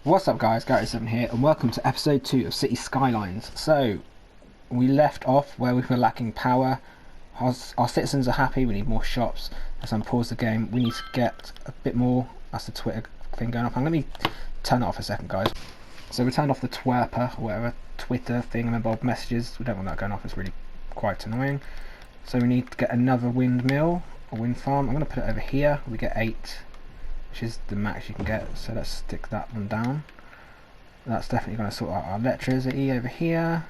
What's up guys, Gary7 here and welcome to episode 2 of City Skylines. So, we left off where we were lacking power. Our citizens are happy, we need more shops. As I pause the game, we need to get a bit more. That's the Twitter thing going off. I'm going to turn it off a second guys. So we turned off the twerper, or whatever, Twitter thing, and above messages. We don't want that going off, it's really quite annoying. So we need to get another windmill, or wind farm. I'm going to put it over here. We get 8. Which is the max you can get, so let's stick that one down. That's definitely going to sort out our electricity over here.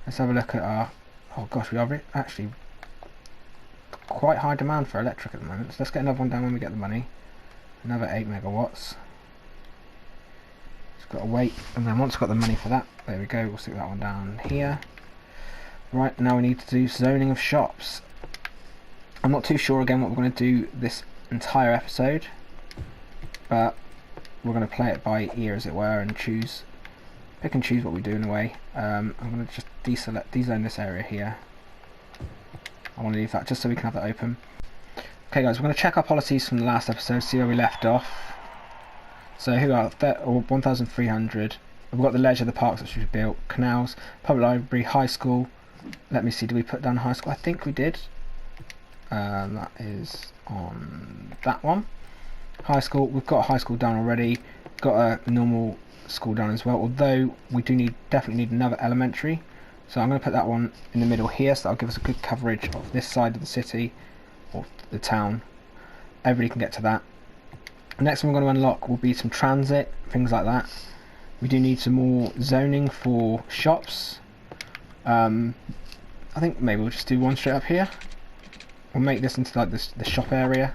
Let's have a look at our... oh gosh, we are actually quite high demand for electric at the moment, so let's get another one down when we get the money. Another 8 megawatts. Just got to wait, and then once we've got the money for that, there we go, we'll stick that one down here. Right, now we need to do zoning of shops. I'm not too sure again what we're going to do this entire episode, but we're going to play it by ear as it were and pick and choose what we do in a way. I'm going to just dezone this area here. I want to leave that just so we can have that open. Okay guys, we're going to check our policies from the last episode, see where we left off. So here we are, 1,300. We've got the leisure, the parks which we've built, canals, public library, high school. Let me see, did we put down high school? I think we did. That is on that one. High school, we've got a high school down already, got a normal school down as well, although we do definitely need another elementary, so I'm going to put that one in the middle here, so that'll give us a good coverage of this side of the city or the town. Everybody can get to that. The next one we're going to unlock will be some transit, things like that. We do need some more zoning for shops. I think maybe we'll just do one straight up here. We'll make this into like the shop area,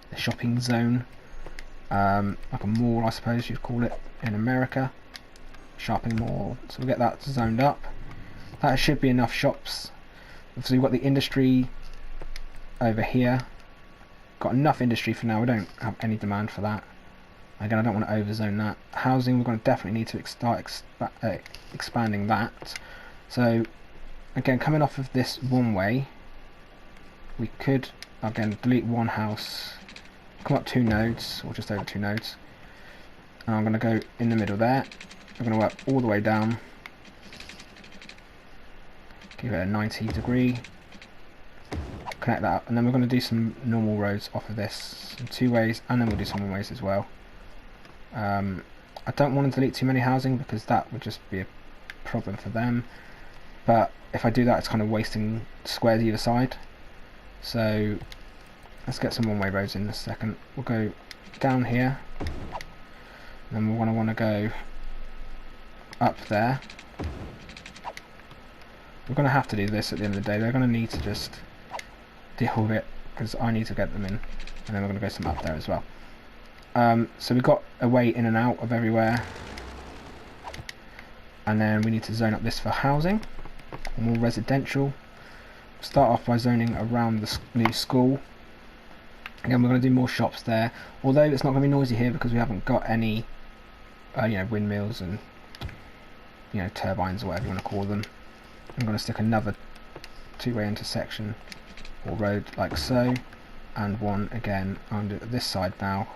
the shopping zone, like a mall I suppose you'd call it in America, shopping mall. So we'll get that zoned up. That should be enough shops. So we've got the industry over here. Got enough industry for now, we don't have any demand for that. Again, I don't want to overzone that. Housing, we're going to definitely need to start expanding that. So again, coming off of this one way, we could again delete one house, come up 2 nodes, or just over 2 nodes, and I'm going to go in the middle there. We're going to work all the way down, give it a 90 degree, connect that up, and then we're going to do some normal roads off of this in 2 ways, and then we'll do some one ways as well. I don't want to delete too many housing because that would just be a problem for them, but if I do that it's kind of wasting squares either side. So let's get some one-way roads in a second. We'll go down here, and then we're going to want to go up there. We're going to have to do this at the end of the day. They're going to need to just deal with it because I need to get them in, and then we're going to go some up there as well. So we've got a way in and out of everywhere, and then we need to zone up this for housing, more residential. Start off by zoning around the new school. Again, we're going to do more shops there, although it's not going to be noisy here because we haven't got any windmills and turbines or whatever you want to call them. I'm going to stick another 2-way intersection or road like so, and one again on this side now.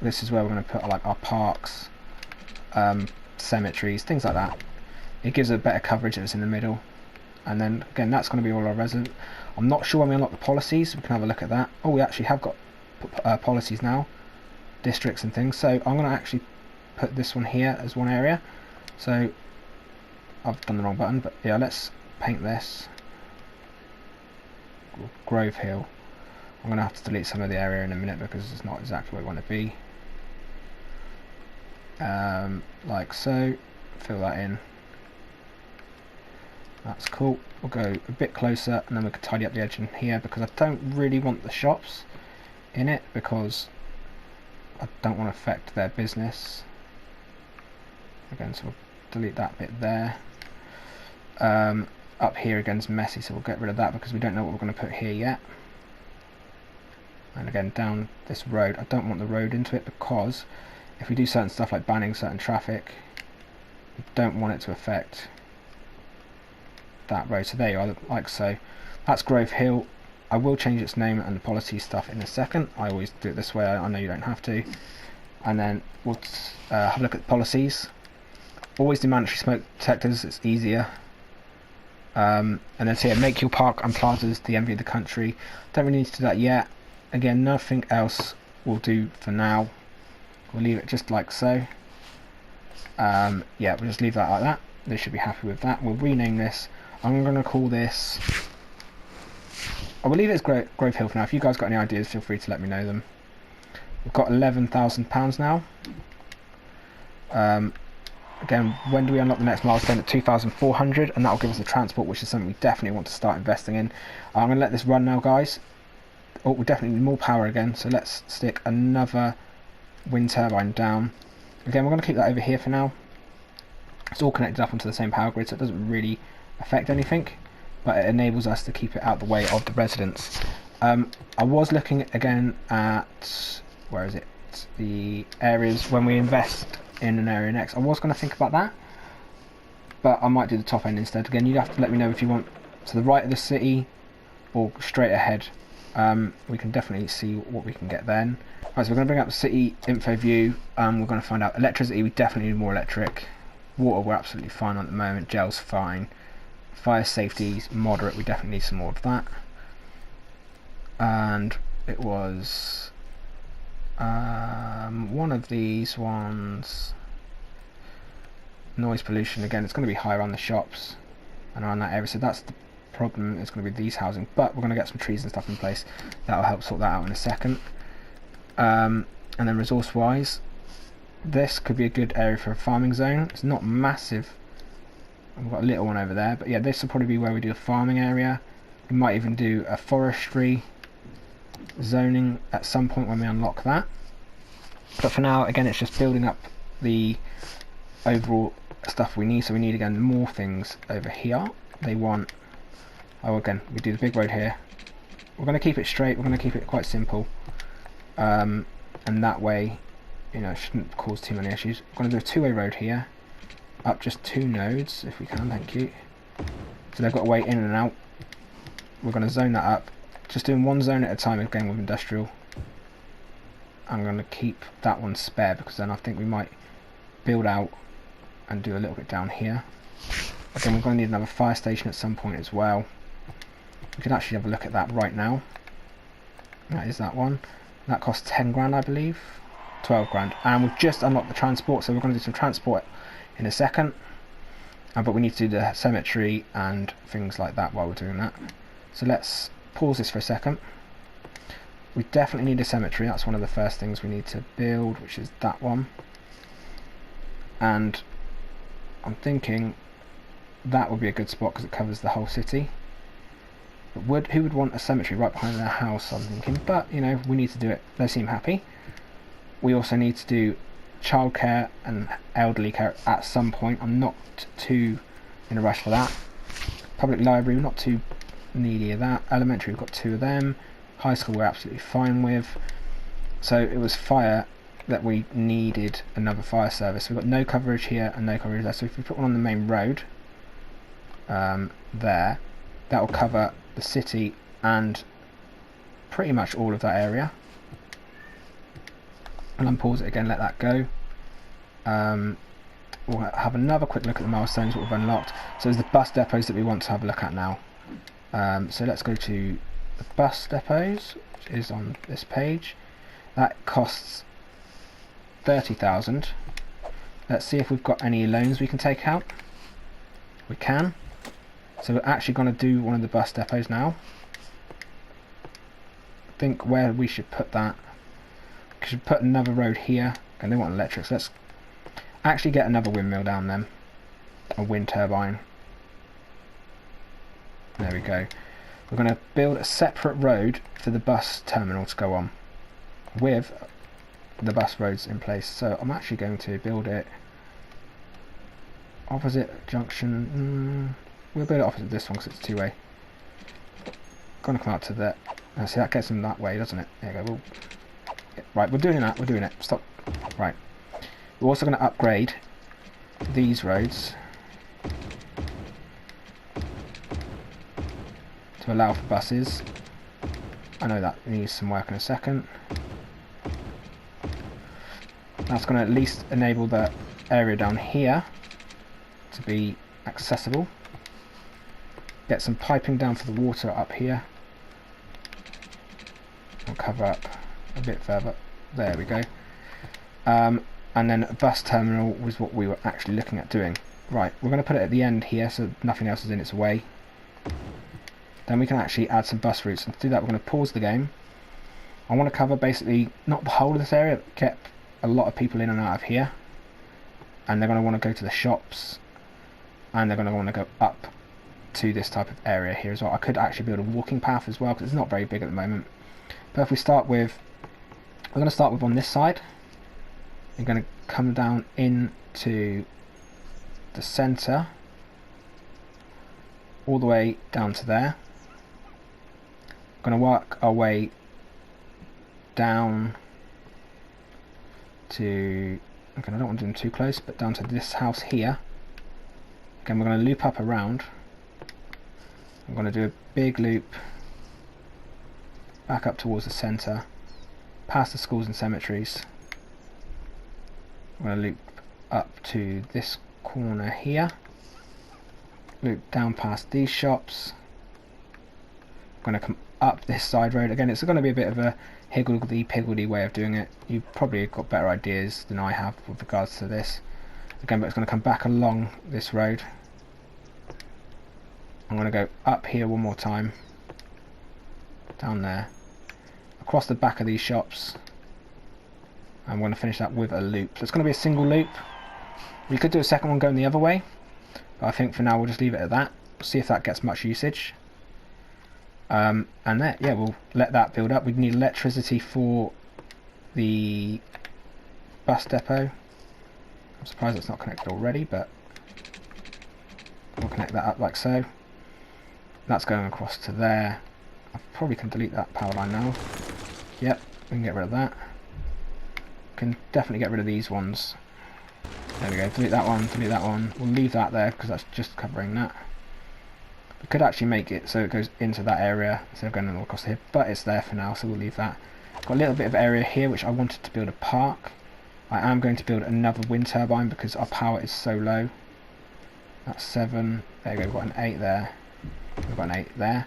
This is where we're going to put like our parks, cemeteries, things like that. It gives a better coverage if it's in the middle. And then again, that's going to be all our resident. I'm not sure when we unlock the policies, we can have a look at that. Oh, we actually have got policies now, districts and things. So I'm going to actually put this one here as one area. So I've done the wrong button, but yeah, let's paint this Grove Hill. I'm going to have to delete some of the area in a minute because it's not exactly where we want to be. Like so, fill that in. That's cool. We'll go a bit closer and then we can tidy up the edge in here because I don't really want the shops in it because I don't want to affect their business. Again, so we'll delete that bit there. Up here again is messy, so we'll get rid of that because we don't know what we're going to put here yet. And again, down this road, I don't want the road into it because if we do certain stuff like banning certain traffic, we don't want it to affect that road. So there you are, like so. That's Grove Hill. I will change its name and the policy stuff in a second. I always do it this way, I know you don't have to. and then we'll have a look at the policies. Always do mandatory smoke detectors, it's easier. And then so yeah, make your park and plazas the envy of the country. Don't really need to do that yet. Again, nothing else will do for now. We'll leave it just like so. Yeah, we'll just leave that like that. They should be happy with that. We'll rename this. I'm going to call this... I will leave it as Grove Hill for now. If you guys got any ideas, feel free to let me know them. We've got £11,000 now. Again, when do we unlock the next milestone? At 2,400, and that will give us the transport, which is something we definitely want to start investing in. I'm going to let this run now, guys. Oh, we definitely need more power again, so let's stick another wind turbine down. Again, we're going to keep that over here for now. It's all connected up onto the same power grid, so it doesn't really affect anything, but it enables us to keep it out the way of the residents. I was looking again at, where is it, the areas when we invest in an area next. I was going to think about that, but I might do the top end instead. Again, you'd have to let me know if you want to the right of the city or straight ahead. We can definitely see what we can get then. Right, so we're going to bring up the city info view. We're going to find out electricity. We definitely need more electric. Water, we're absolutely fine at the moment. Gel's fine. Fire safety is moderate. We definitely need some more of that. And it was one of these ones. Noise pollution, again, it's going to be higher on the shops and around that area, so that's the problem. It's going to be these housing, but we're going to get some trees and stuff in place that will help sort that out in a second. And then resource wise, this could be a good area for a farming zone. It's not massive. We've got a little one over there, but yeah, this will probably be where we do a farming area. We might even do a forestry zoning at some point when we unlock that, but for now, again, it's just building up the overall stuff we need. So we need, again, more things over here. They want, oh, again, we do the big road here. We're going to keep it straight, we're going to keep it quite simple, and that way, you know, it shouldn't cause too many issues. We're going to do a two-way road here, up just 2 nodes if we can, thank you. So they've got a way in and out. We're going to zone that up, just doing one zone at a time again with industrial. I'm going to keep that one spare because then I think we might build out and do a little bit down here. Again, we're going to need another fire station at some point as well. We can actually have a look at that right now. That is that one. That costs 10 grand, I believe. 12 grand. And we've just unlocked the transport, so we're going to do some transport in a second. But we need to do the cemetery and things like that while we're doing that. So let's pause this for a second. We definitely need a cemetery. That's one of the first things we need to build, which is that one. And I'm thinking that would be a good spot because it covers the whole city. But who would want a cemetery right behind their house, I'm thinking, but you know, we need to do it. They seem happy. We also need to do childcare and elderly care at some point. I'm not too in a rush for that. Public library, we're not too needy of that. Elementary, we've got 2 of them. High school, we're absolutely fine with. So it was fire that we needed another fire service. We've got no coverage here and no coverage there. So if we put one on the main road, there, that will cover the city and pretty much all of that area. And unpause it again, let that go. We'll have another quick look at the milestones that we've unlocked. So there's the bus depots that we want to have a look at now. So let's go to the bus depots, which is on this page. That costs 30,000. Let's see if we've got any loans we can take out. We can. So we're actually going to do one of the bus depots now. I think where we should put that, we should put another road here. And they want electric, so let's actually get another windmill down them. A wind turbine. There we go. We're going to build a separate road for the bus terminal to go on with the bus roads in place. So I'm actually going to build it opposite junction. We'll build it opposite this one because it's 2-way. Going to come out to that. See, that gets them that way, doesn't it? There you go. Right, we're doing that. We're doing it. Stop. Right. We're also going to upgrade these roads to allow for buses. I know that needs some work in a second. That's going to at least enable the area down here to be accessible. Get some piping down for the water up here. I'll cover up a bit further. There we go. And then a bus terminal was what we were actually looking at doing. Right, we're going to put it at the end here so nothing else is in its way. Then we can actually add some bus routes, and to do that we're going to pause the game. I want to cover basically not the whole of this area, but get a lot of people in and out of here. And they're going to want to go to the shops, and they're going to want to go up to this type of area here as well. I could actually build a walking path as well because it's not very big at the moment. But if we start with, we're going to start with on this side. We're going to come down into the centre, all the way down to there. We're going to work our way down to, okay, I don't want to do them too close, but down to this house here. Again, we're going to loop up around. I'm going to do a big loop back up towards the centre, past the schools and cemeteries. I'm going to loop up to this corner here, loop down past these shops. I'm going to come up this side road. Again, it's going to be a bit of a higgledy-piggledy way of doing it. You've probably got better ideas than I have with regards to this. Again, but it's going to come back along this road. I'm going to go up here one more time, down there, across the back of these shops. I'm going to finish that with a loop. So it's going to be a single loop. We could do a second one going the other way, but I think for now we'll just leave it at that. We'll see if that gets much usage. And there, yeah, we'll let that build up. We need electricity for the bus depot. I'm surprised it's not connected already, but we'll connect that up like so. That's going across to there. I probably can delete that power line now. Yep, we can get rid of that. Can definitely get rid of these ones. There we go, delete that one, delete that one. We'll leave that there because that's just covering that. We could actually make it so it goes into that area instead of going all across here, but it's there for now, so we'll leave that. Got a little bit of area here which I wanted to build a park. I am going to build another wind turbine because our power is so low. That's 7. There you go, we've got an 8 there. We've got an 8 there.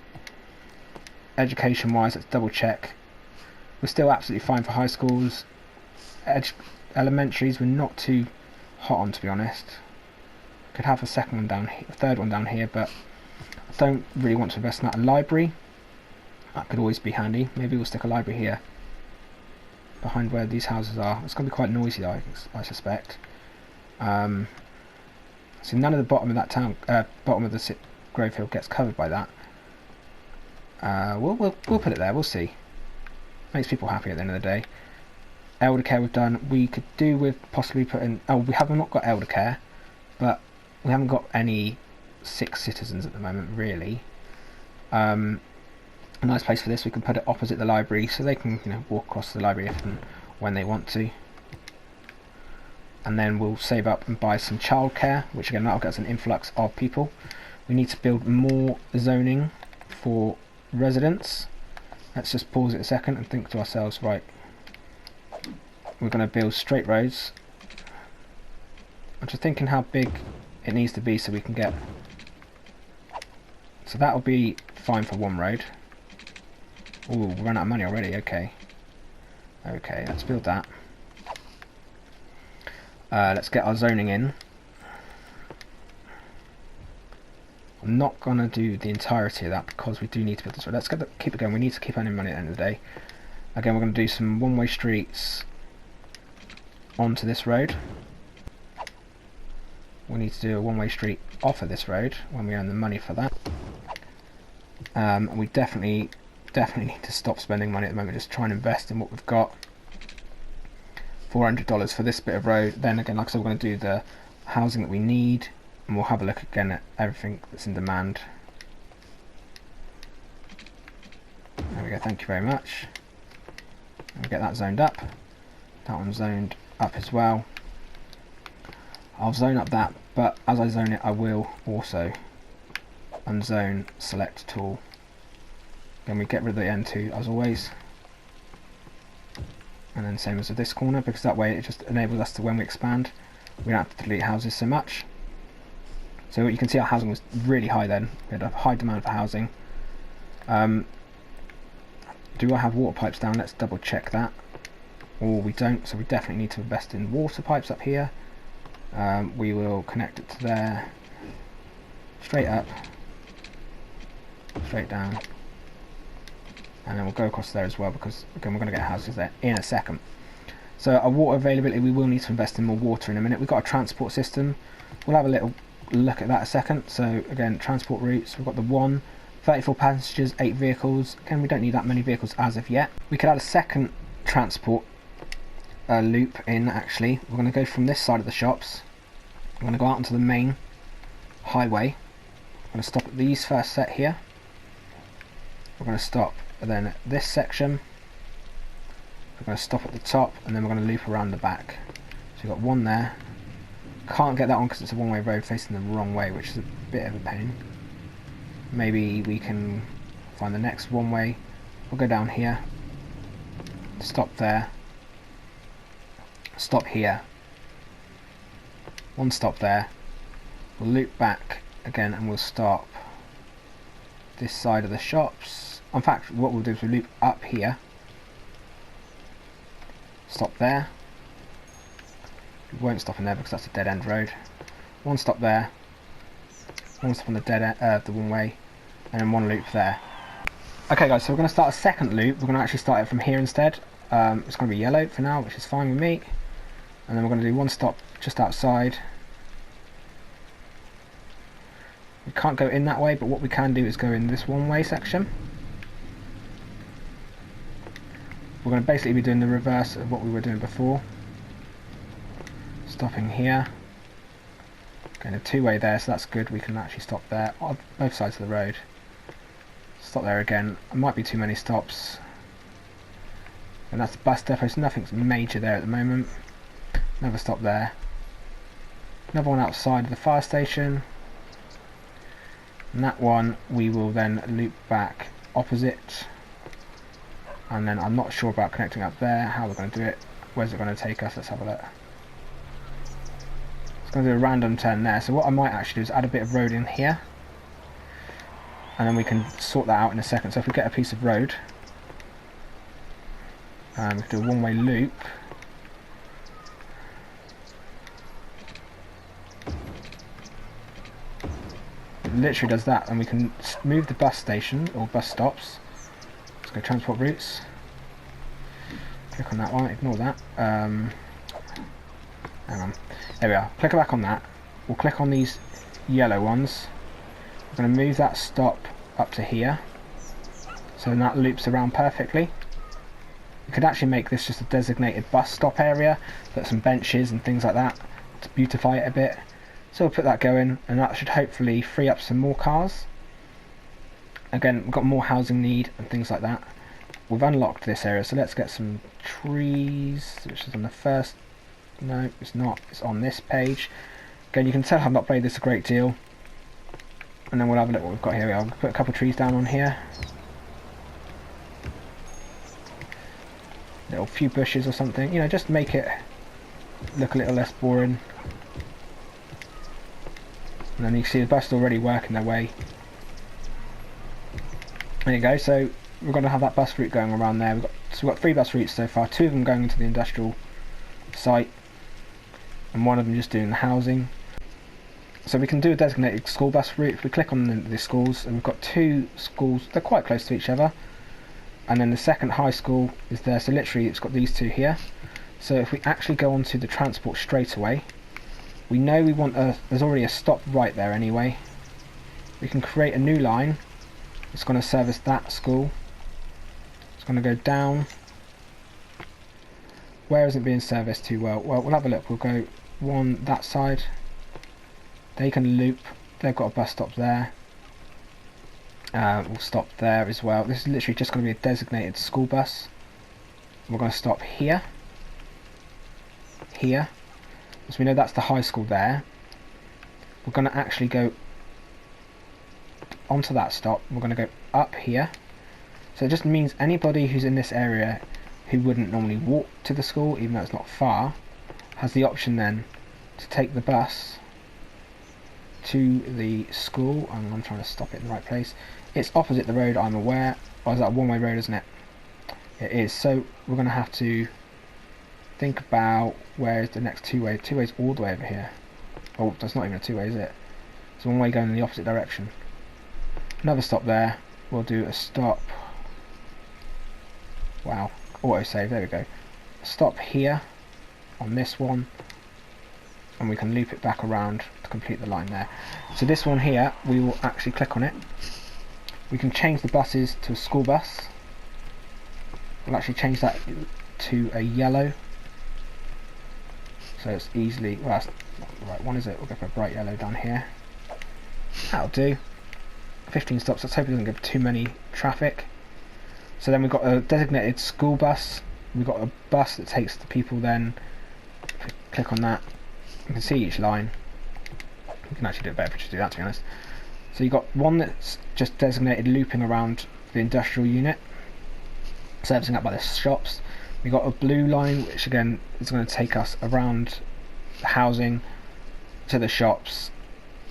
Education wise, let's double check. We're still absolutely fine for high schools. Elementaries we're not too hot on, to be honest. Could have a second one down here, a third one down here, but I don't really want to invest in that. A library, that could always be handy. Maybe we'll stick a library here behind where these houses are. It's going to be quite noisy though, I suspect. So none of the bottom of that town, bottom of the Grove Hill gets covered by that. We'll put it there. We'll see. Makes people happy at the end of the day. Elder care we've done. We could do with possibly putting. Oh, we have not got elder care, but we haven't got any sick citizens at the moment, really. A nice place for this. We can put it opposite the library, so they can, walk across the library if and when they want to. And then we'll save up and buy some childcare, which again that'll get us an influx of people. We need to build more zoning for residents. Let's just pause it a second and think to ourselves, right, we're going to build straight roads. I'm just thinking how big it needs to be so we can get, so that'll be fine for one road. Ooh, we run out of money already. Okay, let's build that. Let's get our zoning in. I'm not going to do the entirety of that because we do need to build this road. Let's keep it going. We need to keep earning money at the end of the day. Again, we're going to do some one-way streets onto this road. We need to do a one-way street off of this road when we earn the money for that. And we definitely need to stop spending money at the moment. Just try and invest in what we've got. $400 for this bit of road. Then again, like I said, we're going to do the housing that we need, and we'll have a look again at everything that's in demand. There we go, thank you very much. We'll get that zoned up. That one's zoned up as well. I'll zone up that, but as I zone it I will also unzone select tool. Then we get rid of the N2 as always. and then same as with this corner, because that way it just enables us to, when we expand, we don't have to delete houses so much. So you can see our housing was really high then. We had a high demand for housing. Do I have water pipes down? Let's double check that. Or we don't, so we definitely need to invest in water pipes up here. We will connect it to there, straight up, straight down, and then we'll go across there as well, because again we're going to get houses there in a second. So our water availability, we will need to invest in more water in a minute. We've got a transport system, we'll have a little look at that a second. So again, transport routes, we've got the 34 passengers, 8 vehicles. Again, we don't need that many vehicles as of yet. We could add a second transport loop in. Actually, we're going to go from this side of the shops, I'm going to go out onto the main highway. I'm going to stop at these first set here, we're going to stop then at this section, we're going to stop at the top, and then we're going to loop around the back. So we've got one there. Can't get that one because it's a one-way road facing the wrong way, which is a bit of a pain. Maybe we can find the next one way. We'll go down here, stop there, stop here, one stop there, we'll loop back again and we'll stop this side of the shops. In fact, what we'll do is we'll loop up here, stop there, we won't stop in there because that's a dead end road, one stop there, one stop on the dead end, the one way, and then one loop there. Okay guys, so we're going to start a second loop. We're going to actually start it from here instead. It's going to be yellow for now, which is fine with me. And then we're going to do one stop just outside. We can't go in that way, but what we can do is go in this one way section. We're going to basically be doing the reverse of what we were doing before. Stopping here. Going a two-way there, so that's good. We can actually stop there on both sides of the road. Stop there again. It might be too many stops. And that's the bus depot, so nothing's major there at the moment. Another stop there. Another one outside of the fire station. And that one we will then loop back opposite. And then I'm not sure about connecting up there, how we're going to do it. Where's it going to take us? Let's have a look. It's going to do a random turn there. So what I might actually do is add a bit of road in here. And then we can sort that out in a second. So if we get a piece of road, we can do a one-way loop. It literally does that, and we can move the bus station or bus stops. Let's go transport routes. Click on that one, ignore that. Hang on. There we are. Click back on that. We'll click on these yellow ones. We're going to move that stop up to here, so then that loops around perfectly. You could actually make this just a designated bus stop area, put some benches and things like that to beautify it a bit. So we'll put that going, and that should hopefully free up some more cars. Again, we've got more housing need and things like that. We've unlocked this area, so let's get some trees, which is on the first. No, it's not. It's on this page. Again, you can tell I've not played this a great deal. And then we'll have a look what we've got here. I'll put a couple of trees down on here. Little few bushes or something, you know, just make it look a little less boring. And then you can see the bus already working their way. There you go, so we're going to have that bus route going around there. We've got 3 bus routes so far, 2 of them going into the industrial site, and 1 of them just doing the housing. So we can do a designated school bus route. If we click on the schools, and we've got 2 schools, they're quite close to each other, and then the second high school is there, so literally it's got these 2 here. So if we actually go onto the transport straight away, we know we want there's already a stop right there anyway. We can create a new line. It's going to service that school. It's going to go down. Where isn't being serviced too well? Well, we'll have a look. We'll go one that side. They can loop. They've got a bus stop there. We'll stop there as well. This is literally just going to be a designated school bus. We're going to stop here. Here. So we know that's the high school there. We're going to actually go onto that stop. We're going to go up here. So it just means anybody who's in this area who wouldn't normally walk to the school, even though it's not far, has the option then to take the bus to the school. I'm trying to stop it in the right place. It's opposite the road, I'm aware. Oh, is that a one-way road, isn't it? It is. So we're going to have to think about where is the next two-way. Two-way's all the way over here. Oh, that's not even a two-way, is it? It's one way going in the opposite direction. Another stop there. We'll do a stop. Wow. Autosave, there we go. Stop here on this one, and we can loop it back around to complete the line there. So this one here, we will actually click on it. We can change the buses to a school bus. We'll actually change that to a yellow, so it's easily, well, that's not the right one, is it? We'll go for a bright yellow down here. That'll do. 15 stops. Let's hope it doesn't give too many traffic. So then we've got a designated school bus. We've got a bus that takes the people then. If we click on that, you can see each line. You can actually do it better if you just do that, to be honest. So you've got one that's just designated looping around the industrial unit, servicing up by the shops. We've got a blue line, which again is going to take us around the housing to the shops.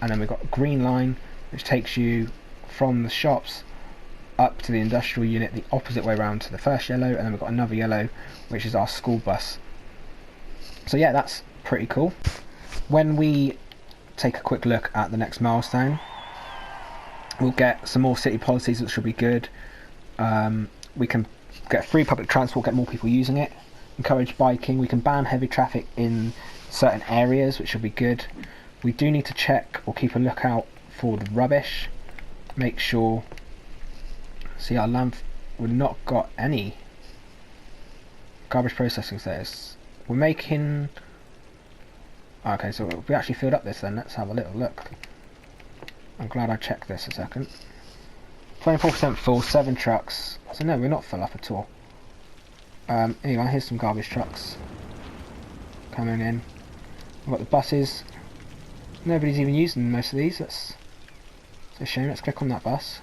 And then we've got a green line, which takes you from the shops up to the industrial unit, the opposite way around to the first yellow, and then we've got another yellow, which is our school bus. So yeah, that's pretty cool. When we take a quick look at the next milestone, we'll get some more city policies, which should be good. We can get free public transport, get more people using it, encourage biking. We can ban heavy traffic in certain areas, which should be good. We do need to check or keep a lookout for the rubbish. Make sure, see our land, we've not got any garbage processing status. We're making, okay, so we actually filled up this then. Let's have a little look. I'm glad I checked this a second. 24% full, 7 trucks. So no, we're not full up at all. Anyway, here's some garbage trucks coming in. We've got the buses. Nobody's even using most of these. That's a shame. Let's click on that bus.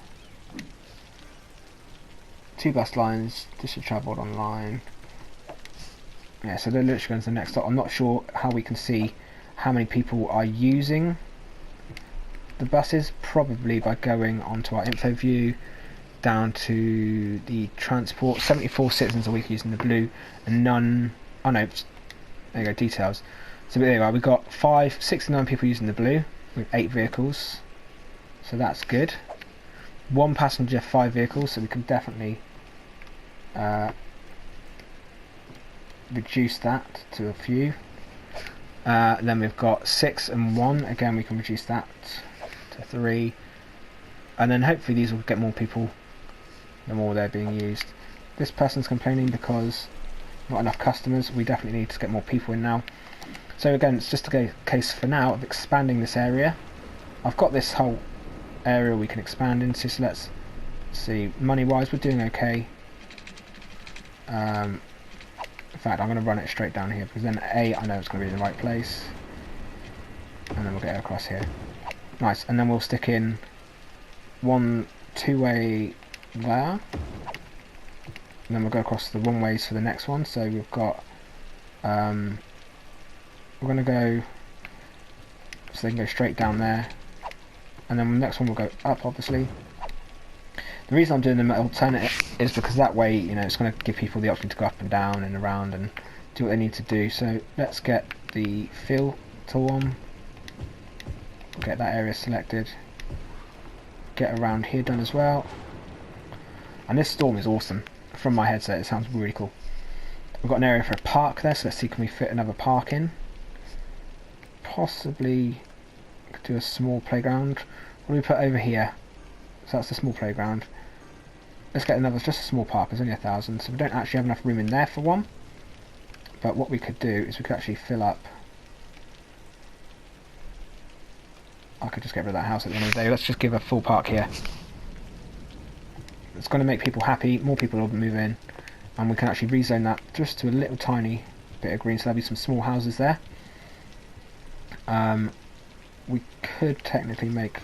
2 bus lines. This should travel online. Yeah, so they're literally going to the next stop. I'm not sure how we can see how many people are using the buses. Probably by going onto our info view, down to the transport. 74 citizens a week using the blue, and none. Oh no, there you go. Details. So there you are. We've got 69 people using the blue with 8 vehicles. So that's good. 1 passenger, 5 vehicles. So we can definitely reduce that to a few. Then we've got 6 and 1. Again, we can reduce that to 3. And then hopefully these will get more people the more they're being used. This person's complaining because not enough customers. We definitely need to get more people in now. So again, it's just a case for now of expanding this area. I've got this whole area we can expand into, so let's see. Money wise, we're doing okay. In fact, I'm going to run it straight down here, because then A, I know it's going to be in the right place, and then we'll get it across here. Nice. And then we'll stick in 1 2-way there, and then we'll go across the 1-ways for the next one. So we've got we're going to go, so they can go straight down there, and then the next one will go up, obviously. The reason I'm doing them alternate is because that way, you know, it's going to give people the option to go up and down and around and do what they need to do. So let's get the filter on, get that area selected, get around here done as well. And this storm is awesome. From my headset, it sounds really cool. We've got an area for a park there, so let's see, can we fit another park in? Possibly could do a small playground. What do we put over here? So that's the small playground. Let's get another, just a small park. There's only 1,000, so we don't actually have enough room in there for one. But what we could do is we could actually fill up. I could just get rid of that house at the end of the day. Let's just give a full park here. It's going to make people happy. More people will move in, and we can actually rezone that just to a little tiny bit of green. So there'll be some small houses there. We could technically make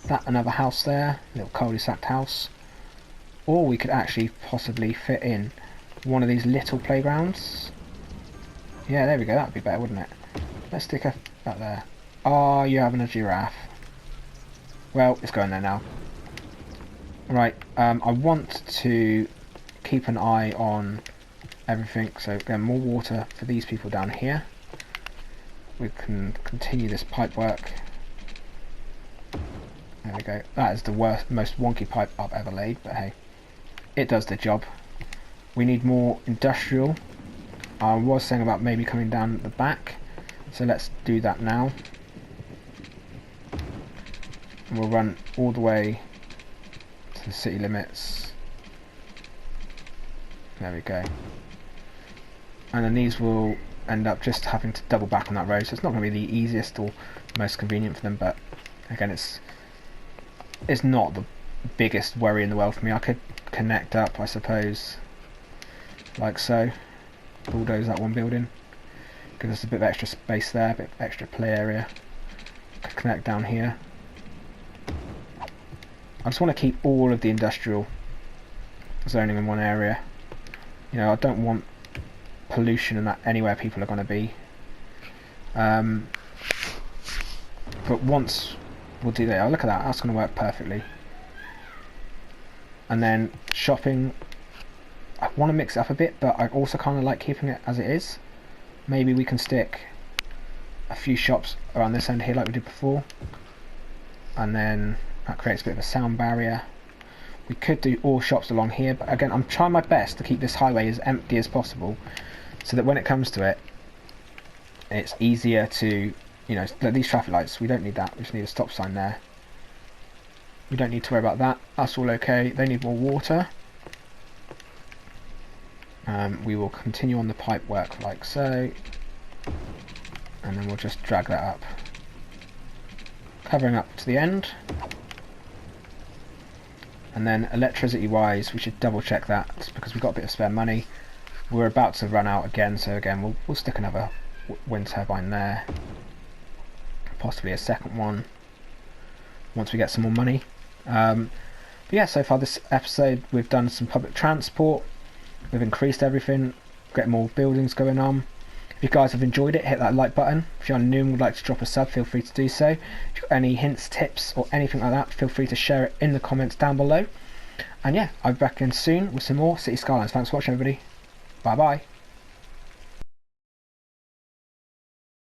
that another house there, a little cul-de-sac house, or we could actually possibly fit in one of these little playgrounds. Yeah, there we go, that'd be better, wouldn't it? Let's stick a that there. Oh, you're having a giraffe. Well, it's going there now. Right, I want to keep an eye on everything, so again, more water for these people down here. We can continue this pipe work. There we go. That is the most wonky pipe I've ever laid, but hey, it does the job. We need more industrial. I was saying about maybe coming down the back, so let's do that now. And we'll run all the way to the city limits. There we go. And then these will end up just having to double back on that road, so it's not going to be the easiest or most convenient for them, but again, it's not the biggest worry in the world for me. I could connect up, I suppose, like so. Bulldoze that one building, give us a bit of extra space there, a bit of extra play area. Could connect down here. I just want to keep all of the industrial zoning in one area. You know, I don't want pollution and that anywhere people are going to be. But once we'll do that, oh, look at that, that's going to work perfectly. And then shopping, I want to mix it up a bit, but I also kind of like keeping it as it is. Maybe we can stick a few shops around this end here like we did before, and then that creates a bit of a sound barrier. We could do all shops along here, but again, I'm trying my best to keep this highway as empty as possible, so that when it comes to it, it's easier to, you know, these traffic lights, we don't need that, we just need a stop sign there. We don't need to worry about that, that's all okay. They need more water. We will continue on the pipe work like so, and then we'll just drag that up, covering up to the end. And then electricity wise, we should double check that because we've got a bit of spare money. We're about to run out again, so again we'll stick another wind turbine there, possibly a second one once we get some more money. But yeah, so far this episode we've done some public transport, we've increased everything, getting more buildings going on. If you guys have enjoyed it, hit that like button. If you're new and would like to drop a sub, feel free to do so. If you've got any hints, tips or anything like that, feel free to share it in the comments down below. And yeah, I'll be back in soon with some more City Skylines. Thanks for watching everybody. Bye bye.